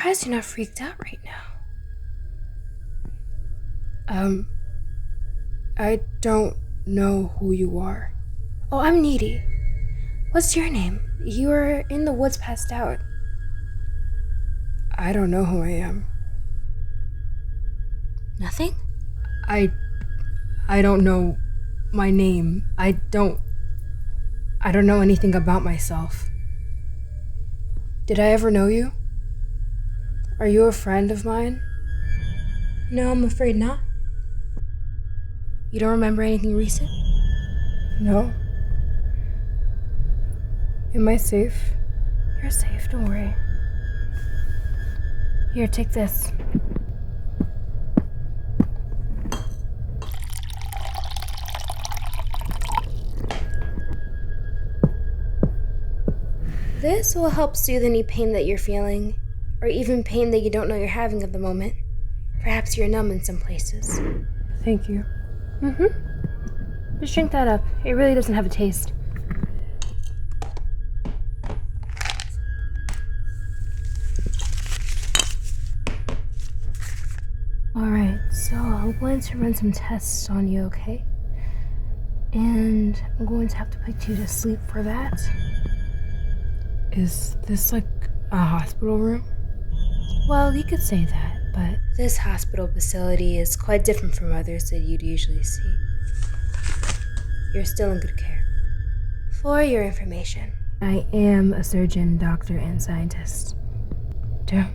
surprised you're not freaked out right now. I don't know who you are. Oh, I'm NEADY. What's your name? You were in the woods passed out. I don't know who I am. Nothing? I don't know my name. I don't know anything about myself. Did I ever know you? Are you a friend of mine? No, I'm afraid not. You don't remember anything recent? No. Am I safe? You're safe, don't worry. Here, take this. This will help soothe any pain that you're feeling, or even pain that you don't know you're having at the moment. Perhaps you're numb in some places. Thank you. Just drink that up. It really doesn't have a taste. Alright, so I'm going to run some tests on you, okay? And I'm going to have to put you to sleep for that. Is this like a hospital room? Well, you could say that, but this hospital facility is quite different from others that you'd usually see. You're still in good care. For your information, I am a surgeon, doctor, and scientist. Damn.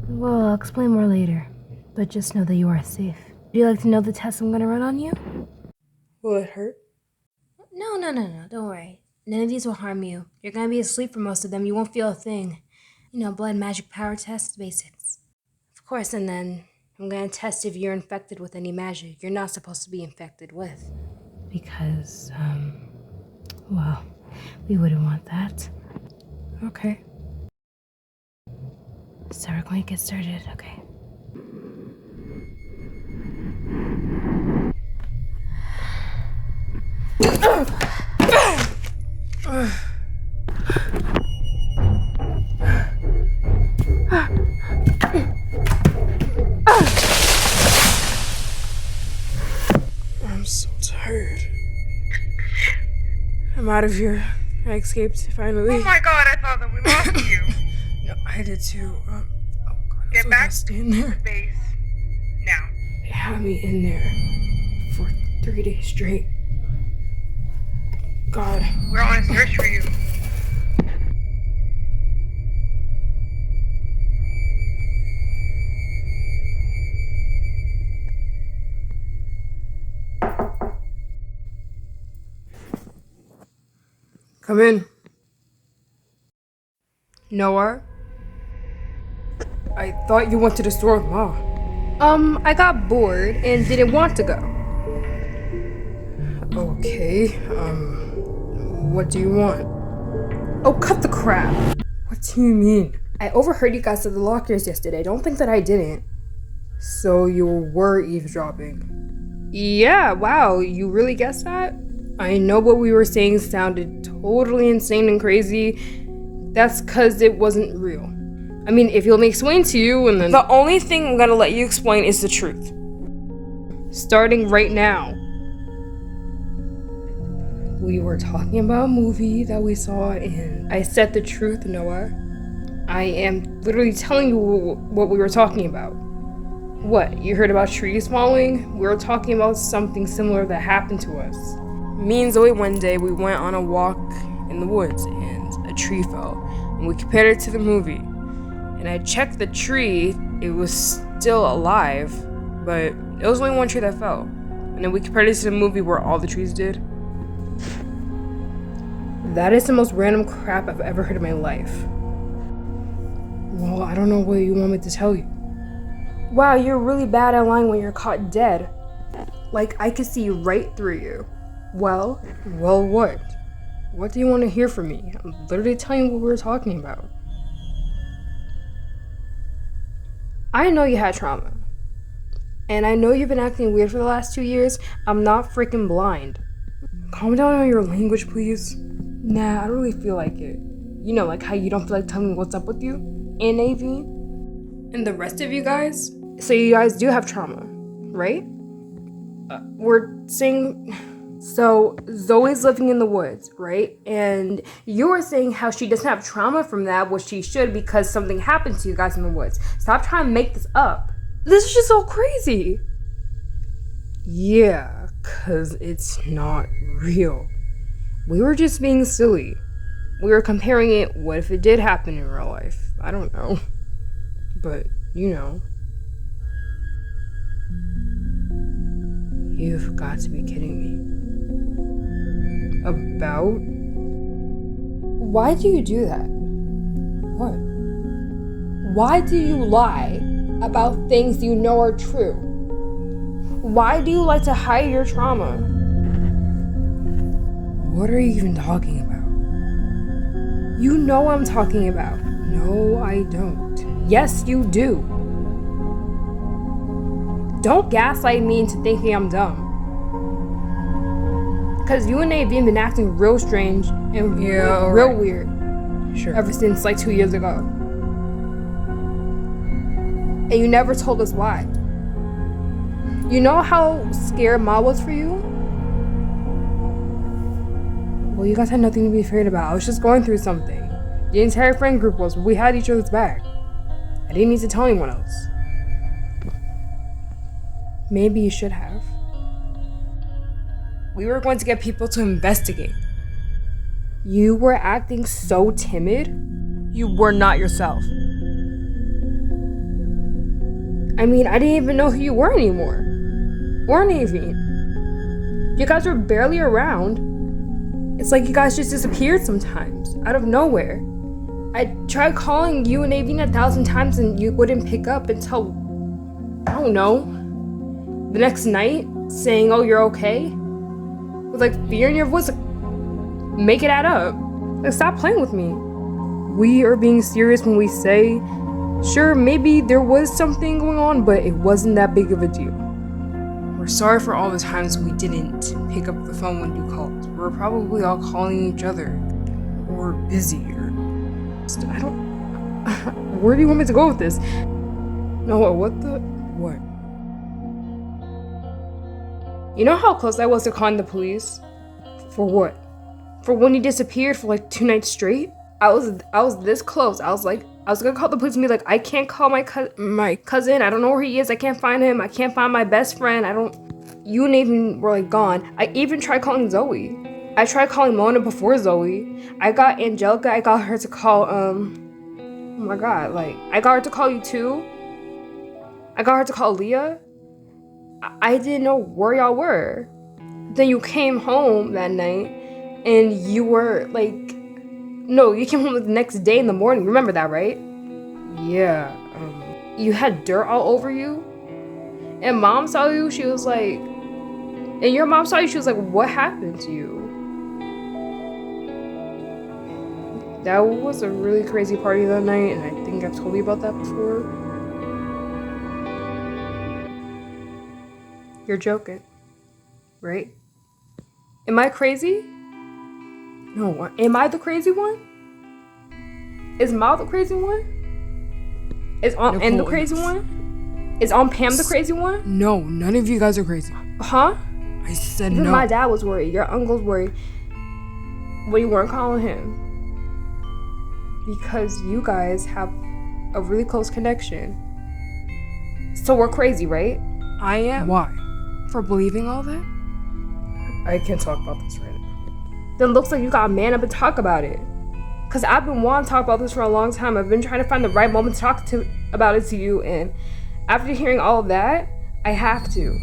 Well, I'll explain more later, but just know that you are safe. Would you like to know the test I'm gonna run on you? Will it hurt? No, don't worry. None of these will harm you. You're gonna be asleep for most of them. You won't feel a thing. You know, blood, magic, power tests, basics. Of course, and then I'm gonna test if you're infected with any magic you're not supposed to be infected with. Because, well, we wouldn't want that. Okay. So we're going to get started, okay? I'm so tired. I'm out of here. I escaped, finally. Oh my god, I thought that we lost you. No, I did too. Oh god, I'm Get so back dusty in there. to base now. They had me in there for 3 days straight. God. We're on a search for you. Come in. Noah? I thought you went to the store with Ma. I got bored and didn't want to go. Okay, what do you want? Oh, cut the crap. What do you mean? I overheard you guys at the lockers yesterday. Don't think that I didn't. So you were eavesdropping? Yeah, wow, you really guessed that? I know what we were saying sounded totally insane and crazy. That's cause it wasn't real. I mean, if you'll let me explain to you and then— The only thing I'm gonna let you explain is the truth. Starting right now. We were talking about a movie that we saw and I said the truth, Noah. I am literally telling you what we were talking about. What, you heard about trees falling? We were talking about something similar that happened to us. Me and Zoe one day, we went on a walk in the woods and a tree fell. And we compared it to the movie. And I checked the tree, it was still alive, but it was only one tree that fell. And then we compared it to the movie where all the trees did. That is the most random crap I've ever heard in my life. Well, I don't know what you want me to tell you. Wow, you're really bad at lying when you're caught dead. Like, I could see right through you. Well, what? What do you want to hear from me? I'm literally telling you what we were talking about. I know you had trauma. And I know you've been acting weird for the last 2 years. I'm not freaking blind. Calm down on your language, please. Nah, I don't really feel like it. You know, like how you don't feel like telling me what's up with you and Naveen and the rest of you guys. So you guys do have trauma, right? We're saying, so Zoe's living in the woods, right? And you were saying how she doesn't have trauma from that, which she should, because something happened to you guys in the woods. Stop trying to make this up. This is just so crazy. Yeah, because it's not real. We were just being silly. We were comparing it, what if it did happen in real life? I don't know. But, you know. You've got to be kidding me. About? Why do you do that? What? Why do you lie about things you know are true? Why do you like to hide your trauma? What are you even talking about? You know what I'm talking about. No, I don't. Yes, you do. Don't gaslight me into thinking I'm dumb. Because you and Nate have been acting real strange and real weird. Sure. Ever since like 2 years ago. And you never told us why. You know how scared Ma was for you? Well, you guys had nothing to be afraid about. I was just going through something. The entire friend group was. We had each other's back. I didn't need to tell anyone else. Maybe you should have. We were going to get people to investigate. You were acting so timid. You were not yourself. I mean, I didn't even know who you were anymore. Or Naveen. You guys were barely around. It's like you guys just disappeared sometimes, out of nowhere. I tried calling you and Naveen 1,000 times and you wouldn't pick up until, I don't know, the next night, saying, oh, you're okay? With like fear in your voice, like, make it add up. Like, stop playing with me. We are being serious when we say, sure, maybe there was something going on, but it wasn't that big of a deal. We're sorry for all the times we didn't pick up the phone when you called. We're probably all calling each other. Or busy, or... I don't... Where do you want me to go with this? No, what the... What? You know how close I was to calling the police? For what? For when he disappeared for like 2 nights straight? I was this close. I was gonna call the police and be like, I can't call my cousin. I don't know where he is. I can't find him. I can't find my best friend. You and Nathan were like gone. I even tried calling Zoe. I tried calling Mona before Zoe. I got Angelica. I got her to call, oh my God, like, I got her to call you too. I got her to call Leah. I didn't know where y'all were. Then you came home that night and you were like, no, you came home the next day in the morning. Remember that, right? Yeah. You had dirt all over you. And Mom saw you. She was like, and your mom saw you. She was like, what happened to you? That was a really crazy party that night. And I think I've told you about that before. You're joking, right? Am I crazy? No, am I the crazy one? Is Ma the crazy one? Is Aunt N the crazy one? Is Aunt Pam the crazy one? No, none of you guys are crazy. Huh? I said Even no. my dad was worried. Your uncle's worried. But you weren't calling him. Because you guys have a really close connection. So we're crazy, right? I am. Why? For believing all that? I can't talk about this right now. Then looks like you gotta man up and talk about it. Cause I've been wanting to talk about this for a long time. I've been trying to find the right moment to talk about it to you, and after hearing all of that, I have to.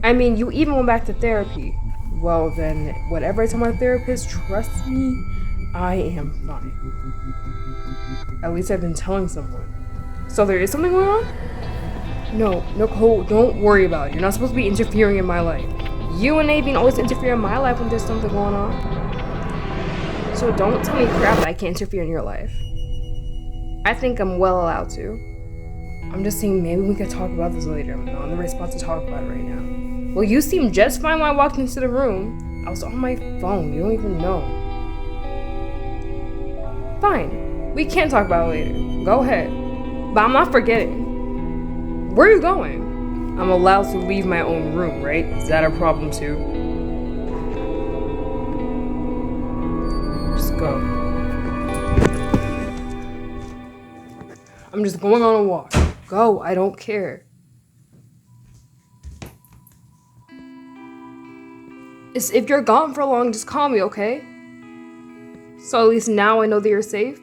I mean, you even went back to therapy. Well then, whatever I tell my therapist, trust me, I am fine. At least I've been telling someone. So there is something going on? No, Nicole, don't worry about it. You're not supposed to be interfering in my life. You and Naveen always interfere in my life when there's something going on. So don't tell me crap that I can't interfere in your life. I think I'm well allowed to. I'm just saying maybe we could talk about this later. I'm not in the right spot to talk about it right now. Well, you seemed just fine when I walked into the room. I was on my phone. You don't even know. Fine. We can talk about it later. Go ahead. But I'm not forgetting. Where are you going? I'm allowed to leave my own room, right? Is that a problem too? Just go. I'm just going on a walk. Go, I don't care. If you're gone for long, just call me, okay? So at least now I know that you're safe.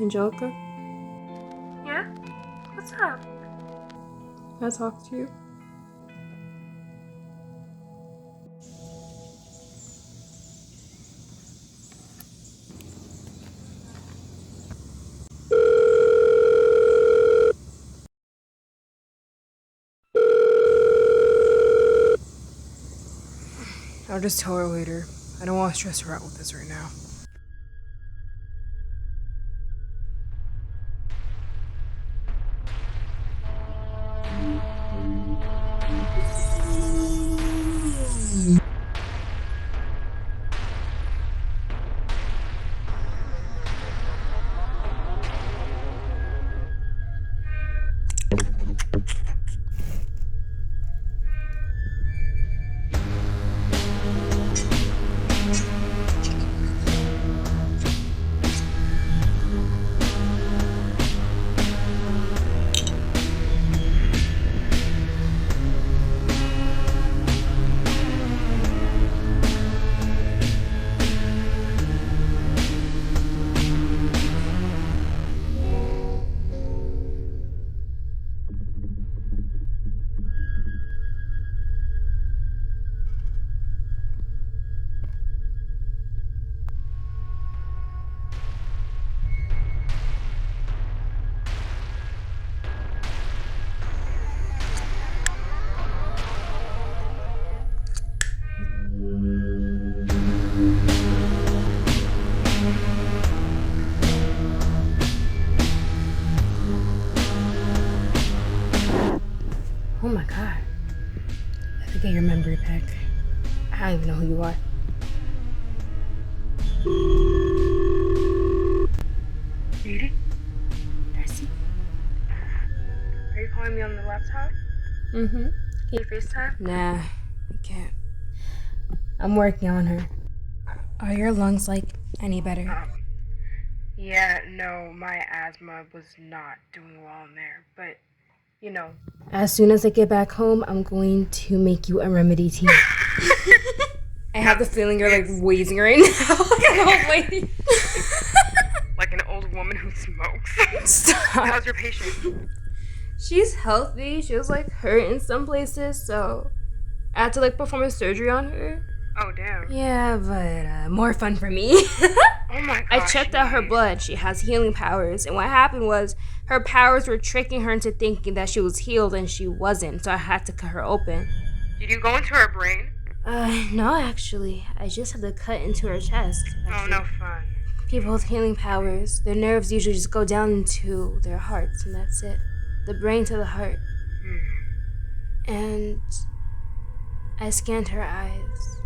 Angelica, Yeah? What's up? can I talk to you? I'll just tell her later. I don't want to stress her out with this right now. Oh my god. I have to get your memory back. I don't even know who you are. NEADY? Darcy? Are you calling me on the laptop? Mm-hmm. Can you FaceTime? Nah, I can't. I'm working on her. Are your lungs, any better? Yeah, no, my asthma was not doing well in there, but, you know. As soon as I get back home, I'm going to make you a remedy tea. I have the feeling you're, wheezing right now. Like an old lady. Like an old woman who smokes. Stop. How's your patient? She's healthy. She was, hurt in some places, so I had to, perform a surgery on her. Oh, damn. Yeah, but more fun for me. Oh my gosh. I checked out her blood. She has healing powers. And what happened was her powers were tricking her into thinking that she was healed and she wasn't. So I had to cut her open. Did you go into her brain? No, actually. I just had to cut into her chest. Oh, no fun. People with healing powers, their nerves usually just go down into their hearts and that's it. The brain to the heart. And I scanned her eyes.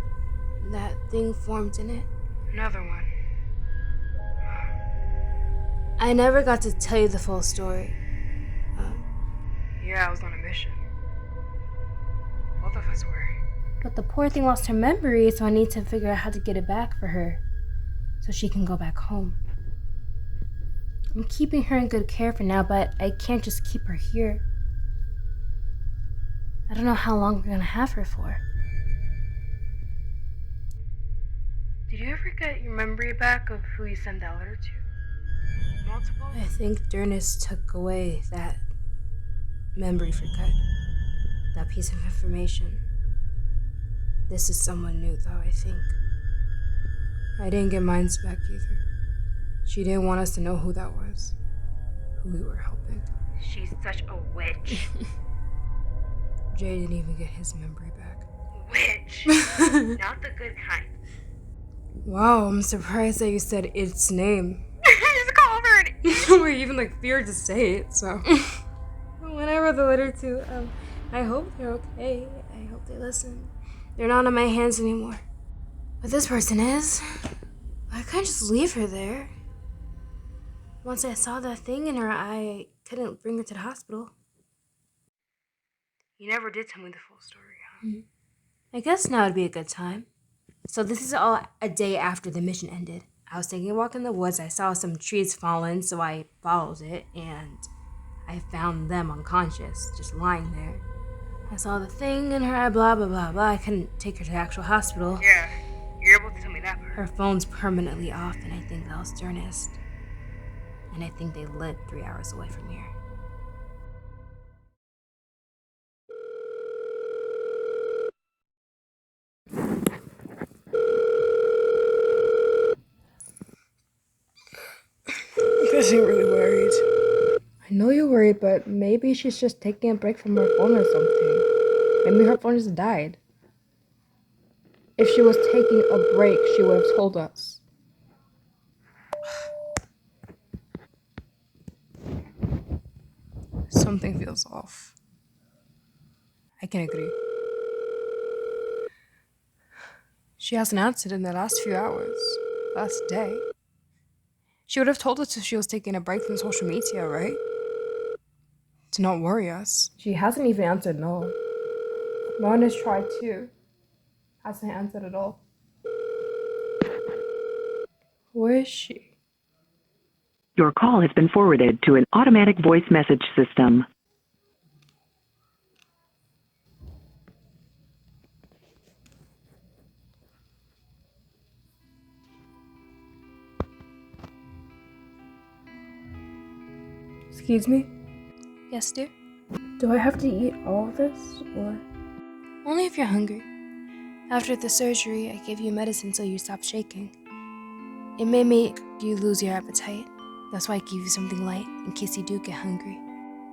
That thing formed in it. Another one. I never got to tell you the full story. Yeah, I was on a mission. Both of us were. But the poor thing lost her memory, so I need to figure out how to get it back for her. So she can go back home. I'm keeping her in good care for now, but I can't just keep her here. I don't know how long we're gonna have her for. Did you ever get your memory back of who you sent that letter to? Multiple? I think Dernis took away that memory for good. That piece of information. This is someone new, though, I think. I didn't get mine back either. She didn't want us to know who that was. Who we were helping. She's such a witch. Jay didn't even get his memory back. Which? Not the good kind. Wow, I'm surprised that you said its name. Just call her an We even feared to say it, so. When I wrote the letter to, I hope they're okay. I hope they listen. They're not on my hands anymore. But this person is. I couldn't just leave her there. Once I saw that thing in her eye, I couldn't bring her to the hospital. You never did tell me the full story, huh? I guess now would be a good time. So this is all a day after the mission ended. I was taking a walk in the woods. I saw some trees fallen, so I followed it, and I found them unconscious, just lying there. I saw the thing in her eye, blah, blah, blah, blah. I couldn't take her to the actual hospital. Yeah, you're able to tell me that part. Her phone's permanently off, and I think that was Ernest. And I think they lived 3 hours away from here. You guys ain't really worried. I know you're worried, but maybe she's just taking a break from her phone or something. Maybe her phone just died. If she was taking a break, she would have told us. Something feels off. I can agree. She hasn't answered in the last few hours. Last day. She would have told us if she was taking a break from social media, right? To not worry us. She hasn't even answered no. Lauren has tried too. Hasn't answered at all. Where is she? Your call has been forwarded to an automatic voice message system. Excuse me? Yes, dear? Do I have to eat all of this, or? Only if you're hungry. After the surgery, I gave you medicine so you stop shaking. It may make you lose your appetite. That's why I give you something light, in case you do get hungry.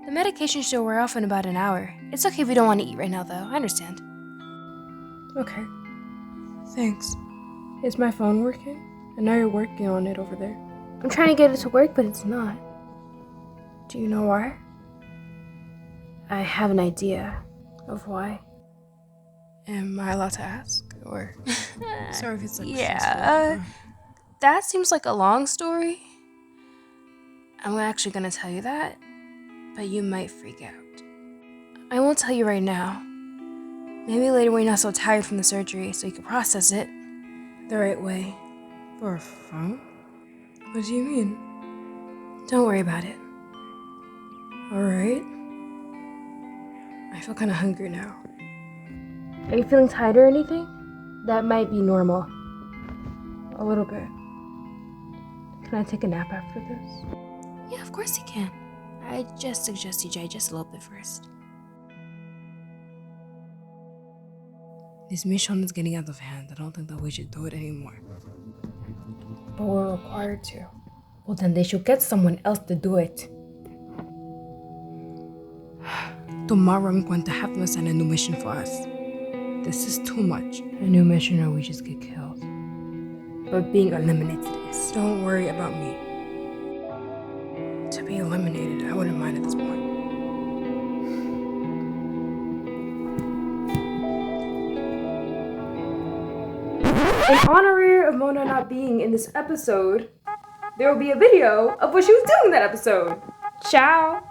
The medication should wear off in about an hour. It's okay if you don't want to eat right now, though. I understand. Okay. Thanks. Is my phone working? I know you're working on it over there. I'm trying to get it to work, but it's not. Do you know why? I have an idea of why. Am I allowed to ask? Or sorry if it's yeah. That seems like a long story. I'm actually gonna tell you that, but you might freak out. I won't tell you right now. Maybe later when you're not so tired from the surgery, so you can process it the right way. For a phone? What do you mean? Don't worry about it. Alright. I feel kind of hungry now. Are you feeling tired or anything? That might be normal. A little bit. Can I take a nap after this? Yeah, of course you can. I just suggest you digest a little bit first. This mission is getting out of hand. I don't think that we should do it anymore. But we're required to. Well, then they should get someone else to do it. Tomorrow I'm going to have to assign a new mission for us. This is too much. A new mission or we just get killed. But being eliminated is. Don't worry about me. To be eliminated, I wouldn't mind at this point. In honor of Mona not being in this episode, there will be a video of what she was doing in that episode. Ciao!